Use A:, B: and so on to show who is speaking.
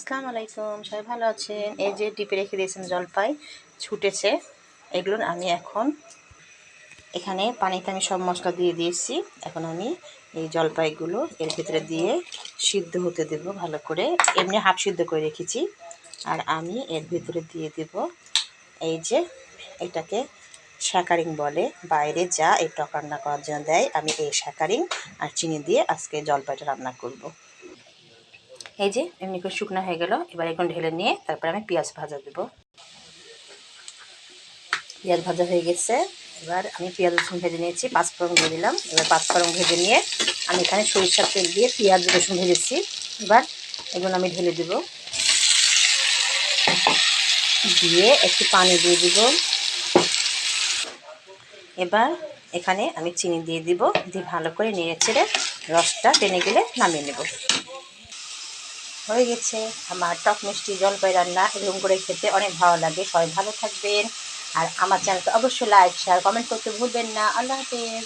A: আসসালামু আলাইকুম, সবাই ভালো আছেন? এই যে ডিপে রেখে দিয়েছেন জলপাই ছুটেছে, এগুলো আমি এখন এখানে পানিতে আমি সব মশলা দিয়ে দিয়েছি। এখন আমি এই জলপাইগুলো এর ভিতরে দিয়ে সিদ্ধ হতে দেব ভালো করে, এমনি হাফ সিদ্ধ করে রেখেছি। আর আমি এর ভিতরে দিয়ে দেব এই যে এটাকে শাকারিং বলে, বাইরে যা এই টক রান্না করার জন্য দেয়, আমি এই শাকারিং আর চিনি দিয়ে আজকে জলপাইটা রান্না করব। এই যে এমনি করে শুকনো হয়ে গেল, এবার এখন ঢেলে নিয়ে তারপরে আমি পেঁয়াজ ভাজা দেবো। পেঁয়াজ ভাজা হয়ে গেছে, এবার আমি পেঁয়াজ রসুন ভেজে নিয়েছি, পাঁচফোড়ন দিয়ে দিলাম। এবার পাঁচফোড়ন ভেজে নিয়ে আমি এখানে সরিষার তেল দিয়ে পেঁয়াজ রসুন ভেজেছি। এবার এগুলো আমি ঢেলে দেব, দিয়ে একটু পানি দিয়ে দিব। এবার এখানে আমি চিনি দিয়ে দিব, দিয়ে ভালো করে নেড়ে ছেড়ে রসটা টেনে গেলে নামিয়ে নেব। হয়ে গেছে আমার টক মিষ্টি জলপাই রান্না। এরকম করে খেতে অনেক ভালো লাগে। সবাই ভালো থাকবেন, আর আমার চ্যানেলকে অবশ্যই লাইক শেয়ার কমেন্ট করতে ভুলবেন না। আল্লাহ হাফেজ।